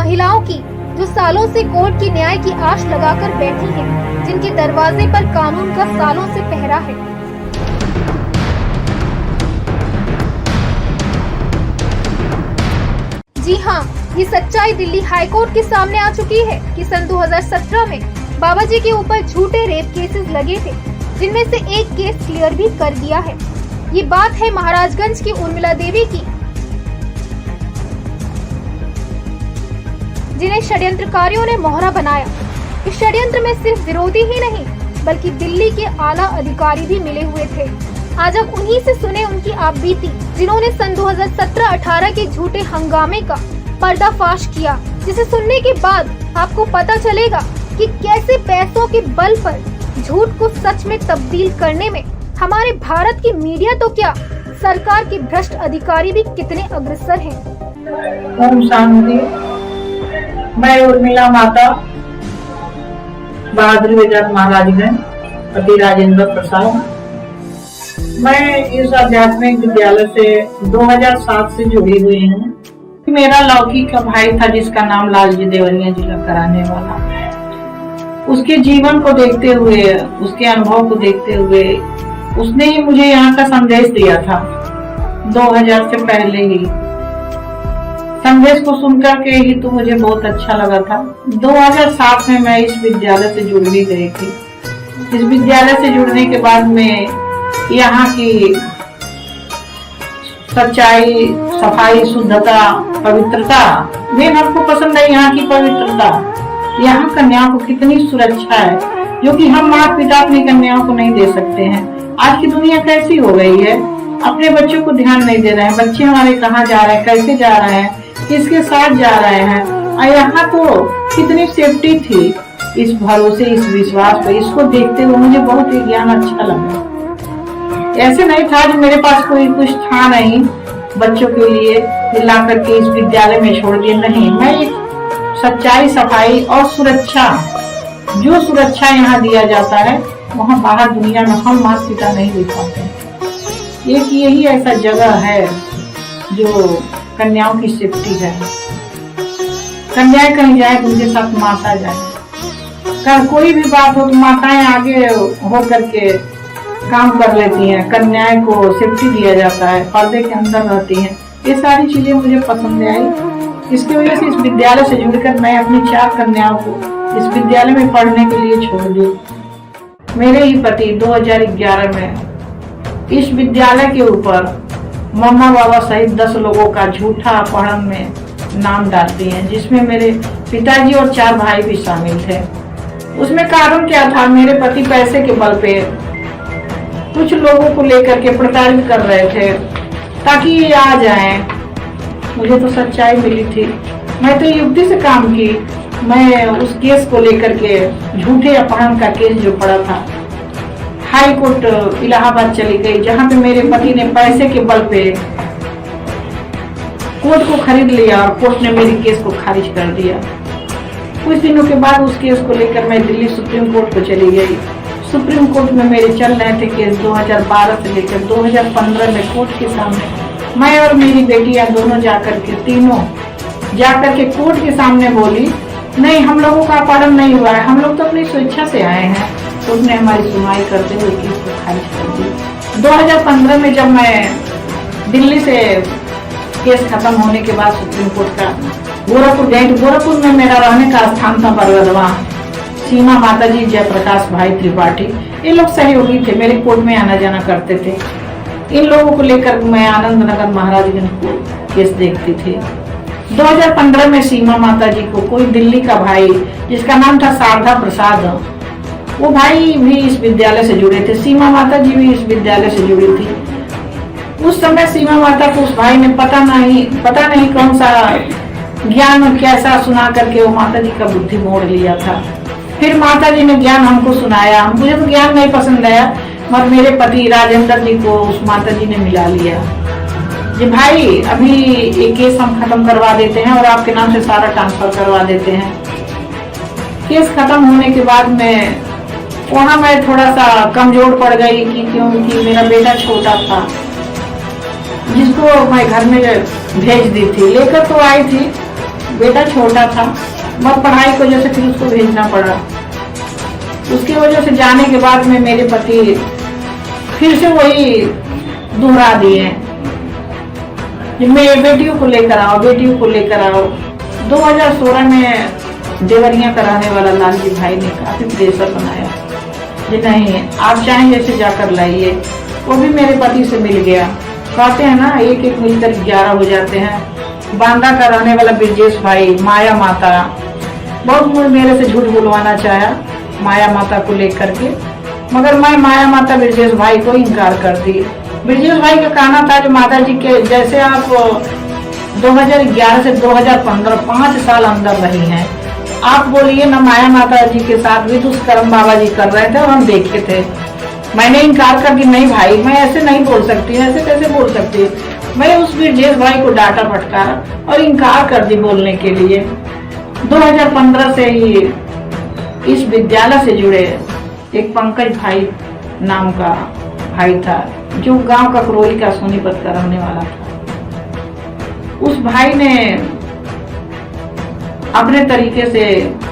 महिलाओं की जो सालों से कोर्ट की न्याय की आश लगाकर बैठी हैं, जिनके दरवाजे पर कानून का सालों से पहरा है। जी हाँ, ये सच्चाई दिल्ली हाईकोर्ट के सामने आ चुकी है कि सन 2017 में बाबा जी के ऊपर झूठे रेप केसेस लगे थे, जिनमें से एक केस क्लियर भी कर दिया है। ये बात है महाराजगंज की उर्मिला देवी की, जिन्हें षड्यंत्रकारियों ने मोहरा बनाया। इस षड्यंत्र में सिर्फ विरोधी ही नहीं बल्कि दिल्ली के आला अधिकारी भी मिले हुए थे। आज आप उन्हीं से सुने उनकी आप बीती, जिन्होंने सन 2017-18 के झूठे हंगामे का पर्दाफाश किया, जिसे सुनने के बाद आपको पता चलेगा कि कैसे पैसों के बल पर झूठ को सच में तब्दील करने में हमारे भारत की मीडिया तो क्या, सरकार के भ्रष्ट अधिकारी भी कितने अग्रसर हैं। ओम शांति। मैं उर्मिला माता, बहादुर विजय महाराजगंज, पति राजेंद्र प्रसाद। मैं इस आध्यात्मिक विद्यालय से 2007 से जुड़ी हुई हूँ। मेरा लौकी का भाई था जिसका नाम लालजी देवरिया जिला कराने वाला। उसके जीवन को देखते हुए, उसके अनुभव को देखते हुए उसने ही मुझे यहाँ का संदेश दिया था। 2000 से पहले ही संदेश को सुनकर के ही तो मुझे बहुत अच्छा लगा था। 2007 में मैं इस विद्यालय से जुड़ भी गई थी। इस विद्यालय से जुड़ने के बाद में यहाँ की सच्चाई, सफाई, शुद्धता, पवित्रता मेन हमको पसंद है। यहाँ की पवित्रता, यहाँ कन्याओं को कितनी सुरक्षा है, जो कि हम माता पिता अपनी कन्याओं को नहीं दे सकते हैं। आज की दुनिया कैसी हो गई है, अपने बच्चों को ध्यान नहीं दे रहे हैं। बच्चे हमारे कहाँ जा रहे हैं, कैसे जा रहे हैं, किसके साथ जा रहे हैं। और यहाँ तो कितनी सेफ्टी थी, इस भरोसे, इस विश्वास पे, इसको देखते हुए मुझे बहुत ही ज्ञान अच्छा लगा। ऐसे नहीं था कि मेरे पास कोई कुछ था नहीं बच्चों के लिए ला करके इस विद्यालय में छोड़ दिए, नहीं। मैं एक सच्चाई, सफाई और सुरक्षा, जो सुरक्षा यहाँ दिया जाता है वहाँ बाहर दुनिया में हम माता पिता नहीं दे पाते। एक यही ऐसा जगह है जो कन्याओं की सेफ्टी है। कन्याएं कहीं जाए उनके साथ माता जाए, कोई भी बात हो तो माताएं आगे हो करके काम कर लेती हैं। कन्याएं को सेफ्टी दिया जाता है, पर्दे के अंदर रहती हैं। ये सारी चीजें मुझे पसंद आई। इसकी वजह से इस विद्यालय से जुड़कर मैं अपनी 4 कन्याओं को इस विद्यालय में पढ़ने के लिए छोड़ दी। मेरे ही पति 2011 में इस विद्यालय के ऊपर मम्मा बाबा सहित 10 लोगों का झूठा अपहरण में नाम डालती हैं, जिसमें मेरे पिताजी और 4 भाई भी शामिल थे। उसमें कारण क्या था, मेरे पति पैसे के बल पे कुछ लोगों को लेकर के प्रताड़ित कर रहे थे ताकि ये आ जाएं। मुझे तो सच्चाई मिली थी, मैं तो युक्ति से काम की। मैं उस केस को लेकर के, झूठे अपहरण का केस जो पड़ा था, हाई कोर्ट इलाहाबाद चली गई, जहां पे मेरे पति ने पैसे के बल पे कोर्ट को खरीद लिया और कोर्ट ने मेरी केस को खारिज कर दिया। कुछ दिनों के बाद उस केस को लेकर मैं दिल्ली सुप्रीम कोर्ट को चली गई। सुप्रीम कोर्ट में मेरे चल रहे थे केस 2012 से लेकर 2015 में कोर्ट के सामने। मैं और मेरी बेटियां दोनों तीनों जाकर के कोर्ट के सामने बोली, नहीं, हम लोगों का अपहरण नहीं हुआ है, हम लोग तो अपनी स्वेच्छा से आए हैं। तो उसने हमारी सुनवाई करते हुए केस को खारिज कर दी। 2015 में जब मैं दिल्ली से केस खत्म होने के बाद सुप्रीम कोर्ट का गोरखपुर गई, तो गोरखपुर में मेरा रहने का स्थान था बरगदवा। सीमा माताजी, जयप्रकाश भाई त्रिपाठी, ये लोग सहयोगी थे, मेरे कोर्ट में आना जाना करते थे। इन लोगों को लेकर मैं आनंद नगर महाराजगंज को केस देखती थी। 2015 में सीमा माताजी को कोई दिल्ली का भाई जिसका नाम था शारदा प्रसाद, वो भाई भी इस विद्यालय से जुड़े थे, सीमा माता जी भी इस विद्यालय से जुड़ी थी। उस समय सीमा माता को उस भाई ने पता नहीं कौन सा ज्ञान कैसा सुना करके वो माता जी का बुद्धि मोड़ लिया था। फिर माता जी ने ज्ञान हमको सुनाया, मुझे तो ज्ञान नहीं पसंद आया, मगर मेरे पति राजेंद्र जी को उस माता जी ने मिला लिया। जी भाई, अभी एक केस हम खत्म करवा देते हैं और आपके नाम से सारा ट्रांसफर करवा देते हैं। केस खत्म होने के बाद में वहाँ मैं थोड़ा सा कमजोर पड़ गई क्योंकि मेरा बेटा छोटा था, जिसको मैं घर में भेज दी थी। लेकर तो आई थी, बेटा छोटा था, मगर पढ़ाई की वजह से फिर उसको भेजना पड़ा। उसकी वजह से जाने के बाद में मेरे पति फिर से वही दोहरा दिए कि मेरे बेटियों को लेकर आओ, बेटियों को लेकर आओ। 2016 में देवरिया कराने वाला लालजी भाई ने काफी प्रेशर बनाया कि नहीं, आप चाहें जैसे जाकर लाइए। वो भी मेरे पति से मिल गया। कहते हैं ना, एक एक मिलकर 11 हो जाते हैं। बांदा का रहने वाला ब्रजेश भाई, माया माता, बहुत मेरे से झूठ बुलवाना चाहा माया माता को लेकर के, मगर मैं माया माता ब्रजेश भाई को इनकार कर दी। ब्रजेश भाई का कहना था कि माता जी के जैसे आप 2011 से 2015 5 साल अंदर रही हैं, आप बोलिए ना माया माता जी के साथ भी दुष्कर्म बाबा जी कर रहे थे और हम देखे थे। मैंने इनकार कर दी, नहीं भाई मैं ऐसे नहीं बोल सकती, ऐसे कैसे बोल सकती। मैं उस ब्रजेश भाई को डांटा फटकारा और इनकार कर दी बोलने के लिए। 2015 से ही इस विद्यालय से जुड़े एक पंकज भाई नाम का भाई था, जो गांव का करोई का सोनीपत का रहने वाला था। उस भाई ने अपने तरीके से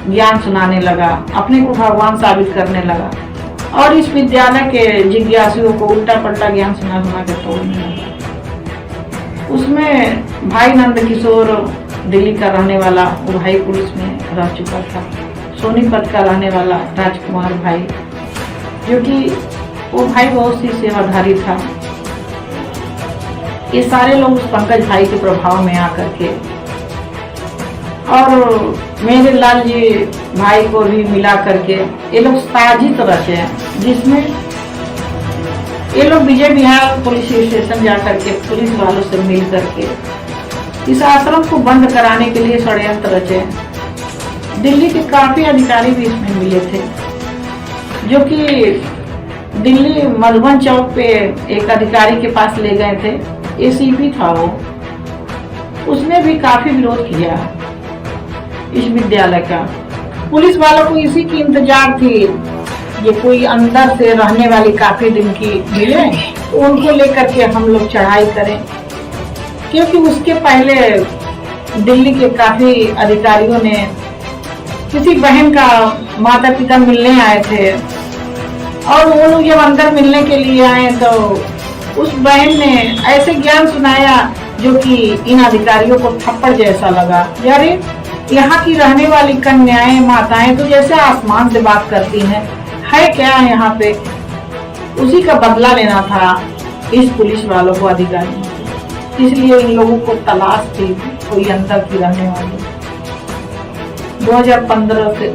ज्ञान सुनाने लगा, अपने को भगवान साबित करने लगा और इस विद्यालय के जिज्ञासुओं को उल्टा पलटा ज्ञान सुना के तोड़ने लगा। उसमें भाई नंद किशोर दिल्ली का रहने वाला, वो भाई पुलिस में रह चुका था। सोनीपत का रहने वाला राजकुमार भाई, जो कि वो भाई बहुत सी सेवाधारी था। ये सारे लोग उस पंकज भाई के प्रभाव में आकर के और मेरे लाल जी भाई को भी मिला करके ये लोग साजिश रचे, जिसमें ये लोग विजय विहार पुलिस स्टेशन जाकर के पुलिस वालों से मिल करके इस आश्रम को बंद कराने के लिए षड्यंत्र रचे। दिल्ली के काफी अधिकारी भी इसमें मिले थे, जो कि दिल्ली मधुबन चौक पे एक अधिकारी के पास ले गए थे। एसीपी था वो, उसने भी काफी विरोध किया इस विद्यालय का। पुलिस वालों को इसी की इंतजार थी, ये कोई अंदर से रहने वाली काफी दिन की मिले तो उनको लेकर के हम लोग चढ़ाई करें, क्योंकि उसके पहले दिल्ली के काफी अधिकारियों ने किसी बहन का माता पिता मिलने आए थे और वो लोग जब अंदर मिलने के लिए आए तो उस बहन ने ऐसे ज्ञान सुनाया जो कि इन अधिकारियों को थप्पड़ जैसा लगा। यार यहाँ की रहने वाली कन्याएं माताएं तो जैसे आसमान से बात करती हैं, है क्या यहाँ पे। उसी का बदला लेना था इस पुलिस वालों को, अधिकारियों को। इसलिए इन लोगों को तलाश थी कोई अंदर की रहने वाली। 2011 से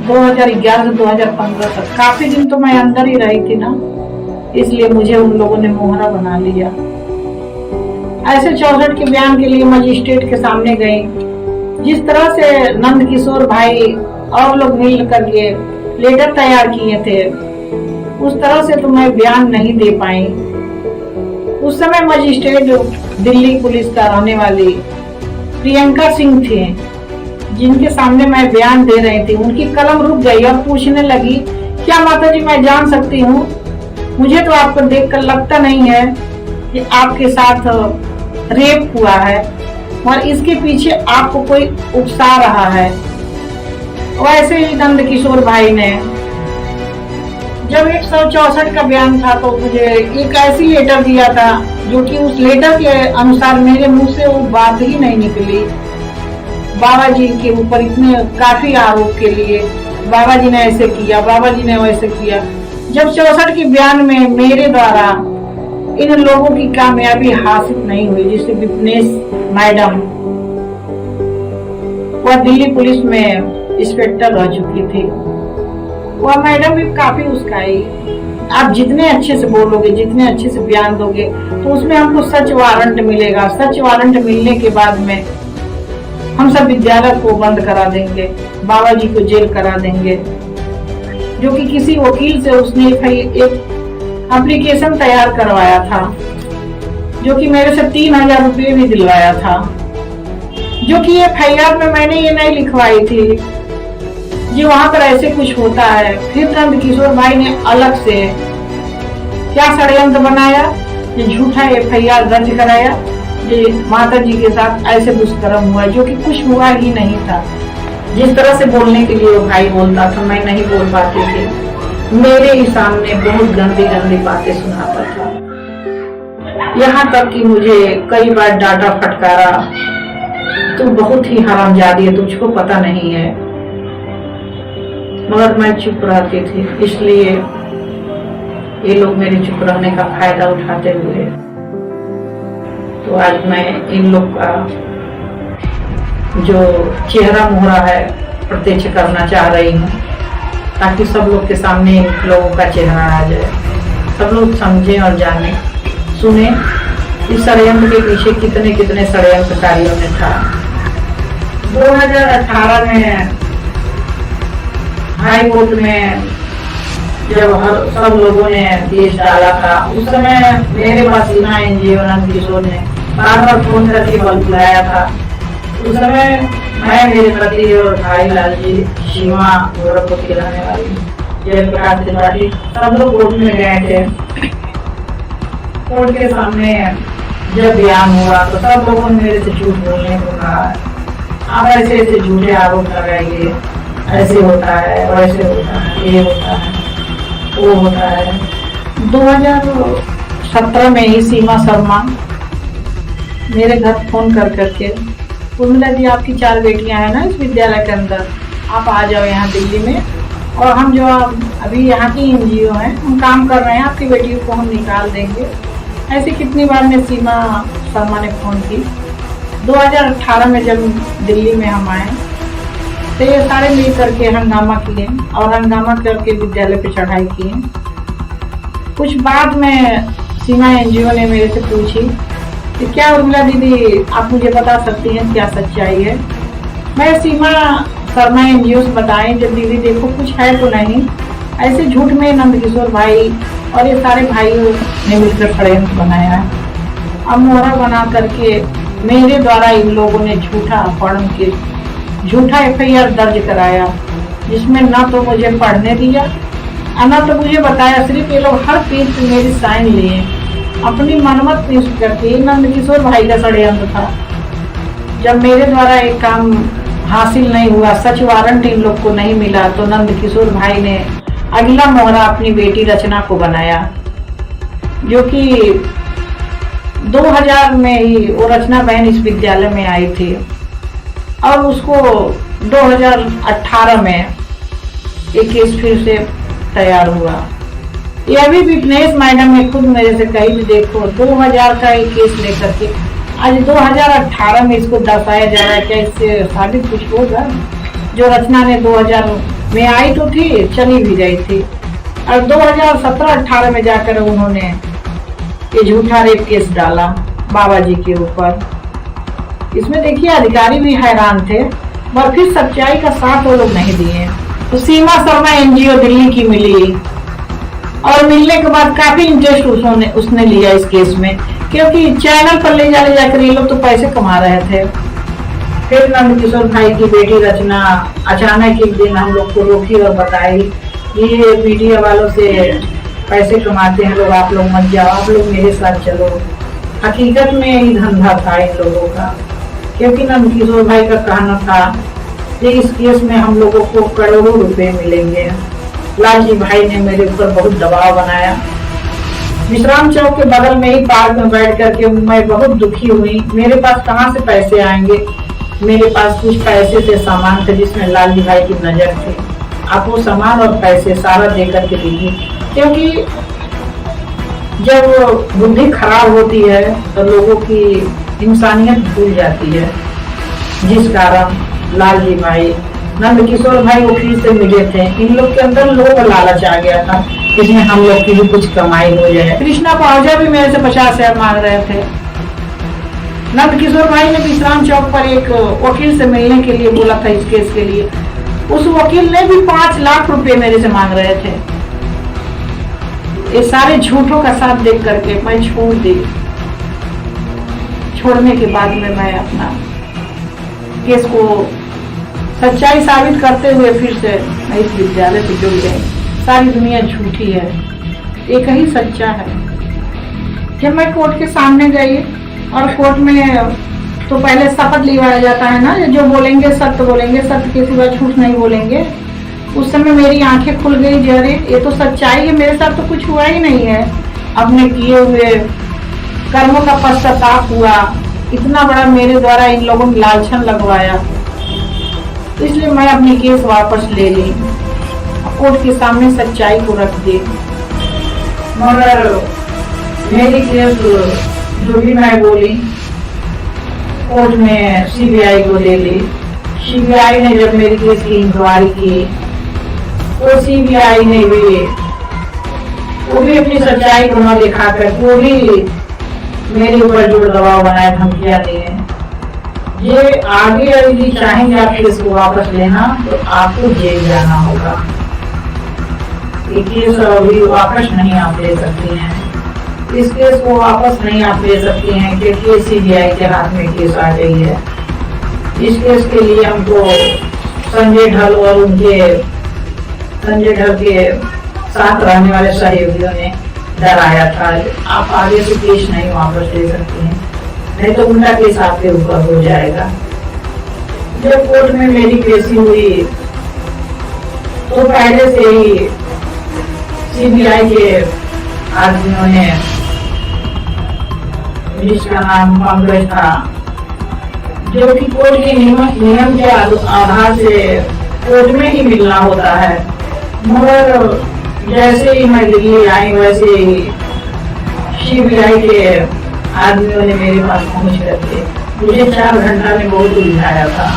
2015 तक काफी दिन तो मैं अंदर ही रही थी ना, इसलिए मुझे उन लोगों ने मोहरा बना लिया। ऐसे 64 के बयान के लिए मजिस्ट्रेट के सामने गई। जिस तरह से नंद किशोर भाई और लोग मिल करके लेटर तैयार किए थे, उस तरह से तो मैं बयान नहीं दे पाई। उस समय मजिस्ट्रेट दिल्ली पुलिस का रहने वाली प्रियंका सिंह थी, जिनके सामने मैं बयान दे रही थी। उनकी कलम रुक गई और पूछने लगी, क्या माता जी मैं जान सकती हूँ, मुझे तो आपको देखकर लगता नहीं है कि आपके साथ रेप हुआ है और इसके पीछे आपको कोई उकसा रहा है। वैसे ही नंद किशोर भाई ने जब 164 का बयान था तो मुझे एक ऐसी लेटर दिया था जो कि उस लेटर के अनुसार मेरे मुंह से वो बात ही नहीं निकली। बाबा जी के ऊपर इतने काफी आरोप के लिए बाबा जी ने ऐसे किया, बाबा जी ने वैसे किया। जब 64 के बयान में मेरे द्वारा इन लोगों की कामयाबी हासिल नहीं हुई, जिससे विपनेश मैडम, वह दिल्ली पुलिस में इंस्पेक्टर रह चुकी थी, वह मैडम भी काफी उस्काई। आप जितने अच्छे से बोलोगे, जितने अच्छे से बयान दोगे, तो उसमें हमको सच वारंट मिलेगा। सच वारंट मिलने के बाद में हम सब विद्यालय को बंद करा देंगे, बाबा जी को जेल करा देंगे। जो कि किसी वकील से उसने एक एप्लीकेशन तैयार करवाया था, जो कि मेरे से 3000 रुपये भी दिलवाया था, जो कि FIR में मैंने ये नहीं लिखवाई थी जी वहां पर ऐसे कुछ होता है। फिर नंद किशोर भाई ने अलग से क्या षड्यंत्र बनाया, ये झूठा FIR दर्ज कराया, मुझे माता जी के साथ ऐसे दुष्कर्म हुआ जो कि कुछ हुआ ही नहीं था। जिस तरह से बोलने के लिए वो भाई बोलता था, मैं नहीं बोल पाती थी। मेरे ही सामने बहुत गंदी गंदी बातें सुनाता था। यहाँ तक कि मुझे कई बार डांटा फटकारा, तू बहुत ही हरामजादी है, तुझको पता नहीं है। मगर मैं चुप रहती थी, इसलिए ये लोग मेरे चुप रहने का फायदा उठाते हुए तो आज मैं इन लोग का जो चेहरा मोहरा है प्रत्यक्ष करना चाह रही हूँ, ताकि सब लोग के सामने इन लोगों का चेहरा आ जाए, सब लोग समझें और जाने सुने इस षड्यंत्र के पीछे कितने कितने षड्यंत्रकारियों ने था। 2018 में हाई कोर्ट में जब सब लोगों ने केस डाला था, उस समय मेरे पास सीमा एनजीओ नंद किशोर ने बार बार फोन करके बुलाया था। उस समय मैं, मेरे पति और भाई लालजी, सीमा गोरखपुर की रहने वाली जयप्रकाश त्रिपाठी, सब लोग कोर्ट में गए थे। कोर्ट के सामने जब बयान हुआ तो सब लोगों ने मेरे से झूठ बोलने को कहा, आप ऐसे ऐसे झूठे आरोप लगाइए, ऐसे होता है, वैसे होता है, ये होता है, वो होता है। 2017 में ही सीमा शर्मा मेरे घर फोन कर करके, उर्मिला जी आपकी 4 बेटियां हैं ना इस विद्यालय के अंदर, आप आ जाओ यहाँ दिल्ली में, और हम जो अभी यहाँ की एनजीओ हैं हम काम कर रहे हैं, आपकी बेटियों को हम निकाल देंगे। ऐसे कितनी बार ने सीमा शर्मा ने फोन की। 2018 में जब दिल्ली में हम आए तो ये सारे मिल करके हंगामा किए और हंगामा करके विद्यालय पे चढ़ाई किए। कुछ बाद में सीमा एनजीओ ने मेरे से पूछी कि क्या उर्मिला दीदी आप मुझे बता सकती हैं क्या सच्चाई है। मैं सीमा शर्मा एनजीओ से बताएं जब दीदी देखो कुछ है तो नहीं, ऐसे झूठ में नंद किशोर भाई और ये सारे भाइयों ने मिलकर षड्यंत्र बनाया है। अब मोहरा बना करके मेरे द्वारा इन लोगों ने झूठा अपहरण के झूठा FIR दर्ज कराया, जिसमें ना तो मुझे पढ़ने दिया और ना तो मुझे बताया। सिर्फ ये लोग हर पेज पे मेरी साइन लिए, अपनी मनमत पेश करके नंद किशोर भाई का षड्यंत्र था। जब मेरे द्वारा एक काम हासिल नहीं हुआ, सच वारंट इन लोग को नहीं मिला, तो नंद किशोर भाई ने अगला मोहरा अपनी बेटी रचना को बनाया, जो कि 2000 में ही वो रचना बहन इस विद्यालय में आई थी और उसको 2018 में एक केस फिर से तैयार हुआ। ये अभी भी विपनेश मैडम ने खुद मेरे से कही भी देखो 2000 का एक केस लेकर के आज 2018 में इसको दर्शाया जा रहा है, क्या इससे साबित कुछ होगा। जो रचना ने 2000 में आई तो थी, चली भी गई थी, और 2017-18 में जाकर उन्होंने ये झूठा रेप केस डाला बाबा जी के ऊपर। इसमें देखिए अधिकारी भी हैरान थे, पर फिर सच्चाई का साथ वो लोग नहीं दिए। तो सीमा शर्मा एनजीओ दिल्ली की मिली और मिलने के बाद काफी इंटरेस्ट उसने लिया इस केस में, क्योंकि चैनल पर ले जाकर ये लोग तो पैसे कमा रहे थे। फिर नंद किशोर भाई की बेटी रचना अचानक एक दिन हम लोग को रोकी और बताई ये मीडिया वालों से पैसे कमाते हैं लोग, आप लोग मत जाओ, आप लोग मेरे साथ चलो। हकीकत में यही धंधा था इन लोगों का, क्योंकि नंद किशोर भाई का कहना था कि इस केस में हम लोगों को करोड़ों रुपए मिलेंगे। लालजी भाई ने मेरे ऊपर बहुत दबाव बनाया। विश्राम चौक के बगल में ही पार्क में बैठ करके मैं बहुत दुखी हुई। मेरे पास कहाँ से पैसे आएंगे, मेरे पास कुछ पैसे से सामान थे जिसमें लालजी भाई की नजर थी। आप वो सामान और पैसे सारा दे करके दीजिए, क्योंकि जब बुद्धि खराब होती है तो लोगों की इंसानियत भूल जाती है, जिस कारण लालजी भाई नंद किशोर भाई वकील से मिले थे। इन लोग के अंदर लोग लालच आ गया था, इसमें हम लोग की भी कुछ कमाई हो जाए। कृष्णा पहुंचा भी मेरे से 50,000 मांग रहे थे। नंद किशोर भाई ने विश्राम चौक पर एक वकील से मिलने के लिए बोला था इस केस के लिए। उस वकील ने भी 5 लाख रुपए मेरे से मांग रहे थे। ये सारे झूठों का साथ देख करके मैं छोड़ दी। छोड़ने के बाद में मैं अपना केस को सच्चाई साबित करते हुए फिर से मैं इस विद्यालय से जुड़ गई। सारी दुनिया झूठी है, एक ही सच्चा है। जब मैं कोर्ट के सामने गई और कोर्ट में तो पहले शपथ लिवाया जाता है ना, जो बोलेंगे सत्य बोलेंगे, सत्य के सिवा झूठ नहीं बोलेंगे। उस समय मेरी आंखें खुल गई, जरे ये तो सच्चाई है, मेरे साथ तो कुछ हुआ ही नहीं है। अपने किए हुए कर्मों का पश्चाताप हुआ, इतना बड़ा मेरे द्वारा इन लोगों ने लालछन लगवाया, इसलिए मैं अपनी केस वापस ले ली, कोर्ट के सामने सच्चाई को रख दी। मगर मेरी केस जो भी मैं बोली कोर्ट में सीबीआई को दे ली। सीबीआई ने जब मेरी केस की इंक्वायरी की तो सीबीआई ने भी वो भी अपनी सच्चाई को न दिखाकर वो भी मेरे ऊपर जोर दबाव बनाए, धमकियां दिए। ये आगे यदि चाहेंगे आप केस को वापस लेना तो आपको जेल जाना होगा। ये केस अभी वापस नहीं आप ले सकती हैं, इस केस को वापस नहीं आप ले सकती हैं क्योंकि सीबीआई के हाथ में केस आ गई है। इस केस के लिए हमको संजय ढल और संजय ढल के साथ रहने वाले सहयोगियों ने डराया था, आप आगे से केस नहीं वापस ले सकती हैं, नहीं तो उनका केस आपके ऊपर हो जाएगा। जब कोर्ट में मेरी केसी हुई तो पहले से ही सीबीआई के आदमियों ने, जिसका नाम कांग्रेस था, जो कि कोर्ट के नियम के आधार से कोर्ट में ही मिलना होता है, मगर जैसे ही मैं दिल्ली आई वैसे ही सीबीआई के आदमियों ने मेरे पास पहुंच करके मुझे 4 घंटा में बहुत उलझाया था।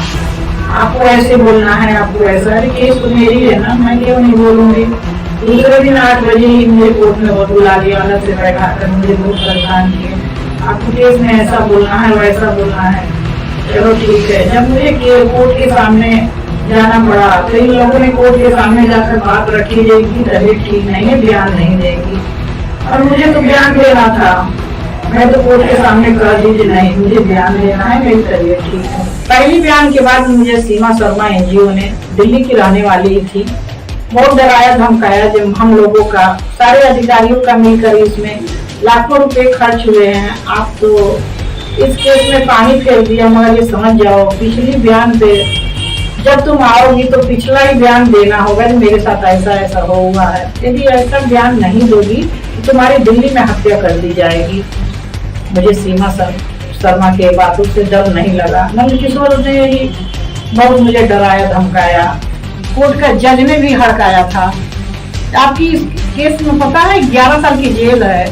आपको ऐसे बोलना है, आपको ऐसा, अरे केस तो मेरी है ना, मैं क्यों नहीं बोलूंगी। दूसरे दिन 8 बजे ही मुझे कोर्ट में बहुत बुला लिया, अलग से बैठा कर मुझे बहुत परेशान किए, आपको केस में ऐसा बोलना है वैसा बोलना है। चलो ठीक है। जब मुझे कोर्ट के सामने जाना पड़ा तो इन लोगों ने कोर्ट के सामने जाकर बात रखी, इनकी तबीयत ठीक नहीं है, बयान नहीं देगी, और मुझे तो बयान देना था। मैं तो कोर्ट के सामने कह दीजिए नहीं, मुझे बयान देना है, मेरी तबीयत ठीक है। पहली बयान के बाद मुझे सीमा शर्मा एनजीओ ने, दिल्ली की रहने वाली ही थी, बहुत डराया धमकाया। जब हम लोगों का, सारे अधिकारियों का मिलकर इसमें लाखों रुपए खर्च हुए हैं, आप तो इस केस में पानी फेर दिया, मगर ये समझ जाओ पिछली बयान पे जब तुम आओगी तो पिछला ही बयान देना होगा कि मेरे साथ ऐसा ऐसा हुआ है। यदि ऐसा बयान नहीं दोगी तो तुम्हारी दिल्ली में हत्या कर दी जाएगी। मुझे सीमा शर्मा के बातों से डर नहीं लगा, नंदकिशोर ने ही बहुत मुझे डराया धमकाया, कोर्ट का जज ने भी हड़काया था। आपकी इस केस में पता है 11 साल की जेल है।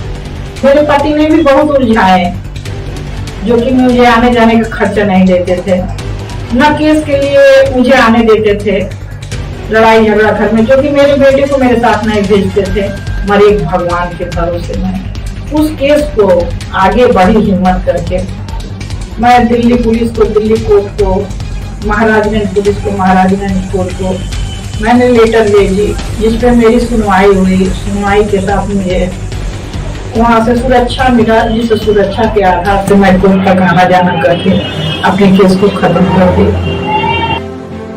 मेरे पति ने भी बहुत उलझाए, जो कि मुझे आने जाने का खर्चा नहीं देते थे, न केस के लिए मुझे आने देते थे, लड़ाई झगड़ा घर में, जो कि मेरे बेटे को मेरे साथ नहीं भेजते थे। मरे भगवान के भरोसे में उस केस को आगे बढ़ी हिम्मत करके मैं दिल्ली पुलिस को, दिल्ली कोर्ट को, महाराजगंज पुलिस को, महाराजगंज कोर्ट को मैंने लेटर भेजी, जिसपे मेरी सुनवाई हुई। सुनवाई के साथ मुझे वहाँ से सुरक्षा मिला, जिस सुरक्षा के आधार से मैं कोर्ट तक आना जाना करके अपने केस को खत्म कर दी।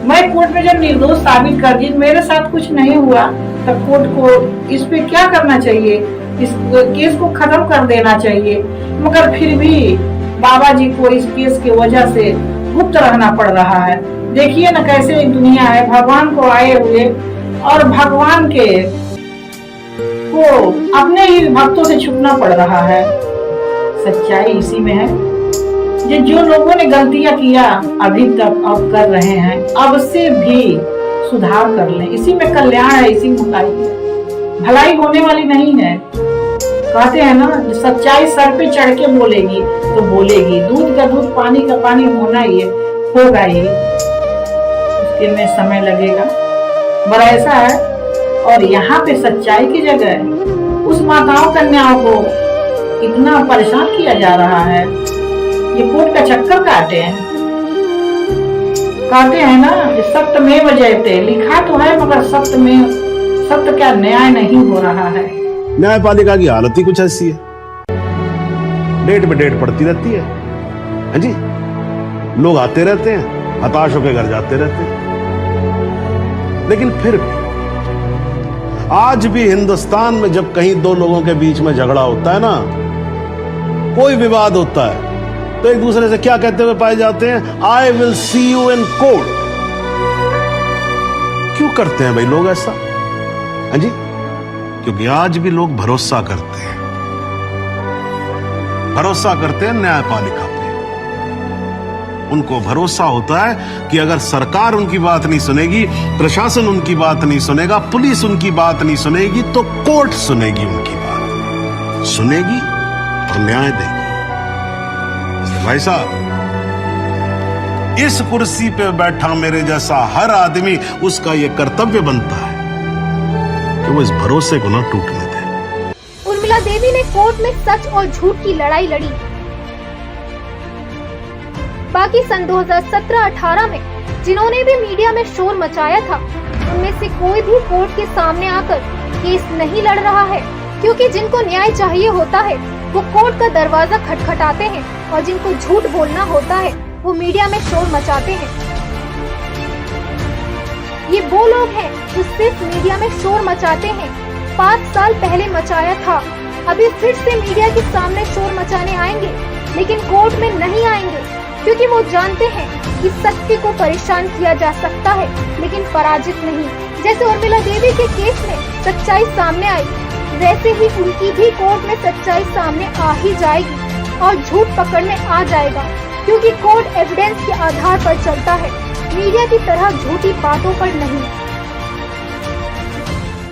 मैं कोर्ट में जब निर्दोष साबित कर दी, मेरे साथ कुछ नहीं हुआ, तब कोर्ट को इस पे क्या करना चाहिए, इस केस को खत्म कर देना चाहिए। मगर फिर भी बाबा जी को इस केस की वजह से गुप्त रहना पड़ रहा है। देखिए ना कैसे दुनिया है, भगवान को आए हुए और भगवान के को अपने ही भक्तों से छुपना पड़ रहा है। सच्चाई इसी में है। ये जो लोगों ने गलतियां किया अभी तक अब कर रहे हैं, अब से भी सुधार कर लें। इसी में कल्याण है, इसी में भलाई होने वाली नहीं है। कहते हैं ना, सच्चाई सर पे चढ़ के बोलेगी तो बोलेगी, दूध का दूध पानी का पानी होना ही है, होगा ही, उसके में समय लगेगा। पर ऐसा है, और यहाँ पे सच्चाई की जगह उस माताओं कन्याओं को इतना परेशान किया जा रहा है। ये कोर्ट का चक्कर काटे हैं, कहते हैं ना, सत्यमेव जयते, लिखा तो है मगर सत्य क्या न्याय नहीं हो रहा है। न्यायपालिका की हालत ही कुछ ऐसी है, डेट पे डेट पड़ती रहती है। हाँ जी, लोग आते रहते हैं, हताश होकर घर जाते रहते हैं। लेकिन फिर भी आज भी हिंदुस्तान में जब कहीं दो लोगों के बीच में झगड़ा होता है ना, कोई विवाद होता है, तो एक दूसरे से क्या कहते हुए पाए जाते हैं? I will see you in court. क्यों करते हैं भाई लोग ऐसा? हाँ जी, क्योंकि आज भी लोग भरोसा करते हैं, न्यायपालिका पे। उनको भरोसा होता है कि अगर सरकार उनकी बात नहीं सुनेगी, प्रशासन उनकी बात नहीं सुनेगा, पुलिस उनकी बात नहीं सुनेगी, तो कोर्ट सुनेगी, उनकी बात सुनेगी और न्याय देगी। भाई साहब, इस कुर्सी पे बैठा मेरे जैसा हर आदमी, उसका यह कर्तव्य बनता है कि वो इस भरोसे को ना टूटने दे। उर्मिला देवी ने कोर्ट में सच और झूठ की लड़ाई लड़ी। बाकी सन 2017-18 में जिन्होंने भी मीडिया में शोर मचाया था, उनमें से कोई भी कोर्ट के सामने आकर केस नहीं लड़ रहा है, क्योंकि जिनको न्याय चाहिए होता है वो कोर्ट का दरवाजा खटखटाते हैं, और जिनको झूठ बोलना होता है वो मीडिया में शोर मचाते हैं। ये वो लोग हैं जो सिर्फ मीडिया में शोर मचाते हैं। 5 साल पहले मचाया था, अभी फिर से मीडिया के सामने शोर मचाने आएंगे, लेकिन कोर्ट में नहीं आएंगे, क्योंकि वो जानते हैं कि सत्य को परेशान किया जा सकता है, लेकिन पराजित नहीं। जैसे उर्मिला देवी के केस में सच्चाई सामने आई, वैसे ही उनकी भी कोर्ट में सच्चाई सामने आ ही जाएगी और झूठ पकड़ने आ जाएगा, क्योंकि कोर्ट एविडेंस के आधार पर चलता है, मीडिया की तरह झूठी बातों पर नहीं।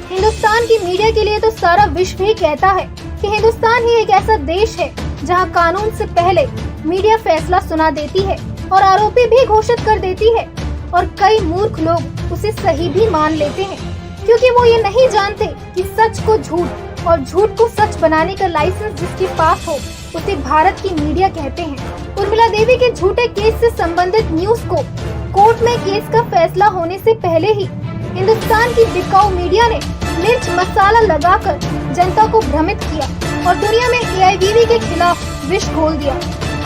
हिंदुस्तान की मीडिया के लिए तो सारा विश्व ही कहता है कि हिंदुस्तान ही एक ऐसा देश है जहां कानून से पहले मीडिया फैसला सुना देती है और आरोपी भी घोषित कर देती है, और कई मूर्ख लोग उसे सही भी मान लेते हैं, क्योंकि वो ये नहीं जानते कि सच को झूठ और झूठ को सच बनाने का लाइसेंस जिसके पास हो उसे भारत की मीडिया कहते हैं। उर्मिला देवी के झूठे केस से संबंधित न्यूज को कोर्ट में केस का फैसला होने से पहले ही हिंदुस्तान की बिकाऊ मीडिया ने मिर्च मसाला लगाकर जनता को भ्रमित किया और दुनिया में AIVV के खिलाफ विष घोल दिया।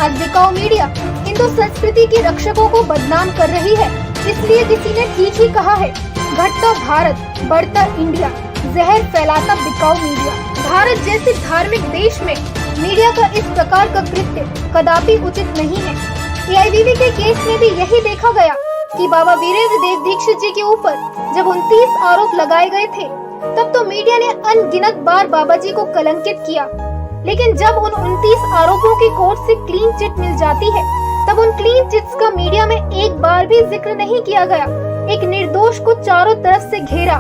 आज बिकाऊ मीडिया हिंदू संस्कृति के रक्षकों को बदनाम कर रही है, इसलिए किसी ने ठीक ही कहा है, घटता भारत बढ़ता इंडिया, जहर फैलाता बिकाऊ मीडिया। भारत जैसे धार्मिक देश में मीडिया का इस प्रकार का कृत्य कदापि उचित नहीं है। AIVV के केस में भी यही देखा गया कि बाबा वीरेंद्र देव दीक्षित जी के ऊपर जब 29 आरोप लगाए गए थे, तब तो मीडिया ने अनगिनत बार बाबा जी को कलंकित किया, लेकिन जब उन 29 आरोपों की कोर्ट से क्लीन चिट मिल जाती है, तब उन क्लीन चिट्स का मीडिया में एक बार भी जिक्र नहीं किया गया। एक निर्दोष को चारों तरफ से घेरा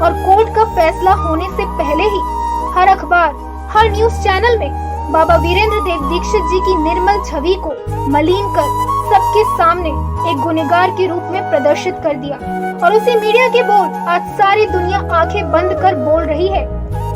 और कोर्ट का फैसला होने से पहले ही हर अखबार, हर न्यूज चैनल में बाबा वीरेंद्र देव दीक्षित जी की निर्मल छवि को मलिन कर सबके सामने एक गुनहगार के रूप में प्रदर्शित कर दिया। और उसी मीडिया के बोल आज सारी दुनिया आंखें बंद कर बोल रही है।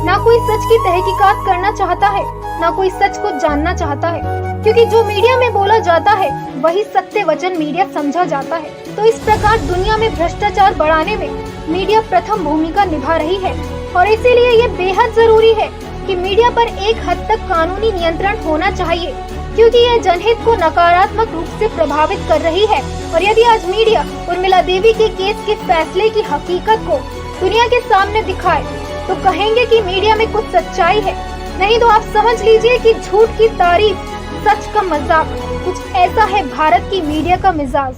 ना कोई सच की तहकीकात करना चाहता है, ना कोई सच को जानना चाहता है, क्योंकि जो मीडिया में बोला जाता है वही सत्य वचन मीडिया समझा जाता है। तो इस प्रकार दुनिया में भ्रष्टाचार बढ़ाने में मीडिया प्रथम भूमिका निभा रही है, और इसीलिए ये बेहद जरूरी है कि मीडिया पर एक हद तक कानूनी नियंत्रण होना चाहिए, क्योंकि यह जनहित को नकारात्मक रूप से प्रभावित कर रही है। और यदि आज मीडिया उर्मिला देवी के केस के फैसले की हकीकत को दुनिया के सामने दिखाए, तो कहेंगे कि मीडिया में कुछ सच्चाई है, नहीं तो आप समझ लीजिए कि झूठ की तारीफ, सच का मजाक, कुछ ऐसा है भारत की मीडिया का मिजाज।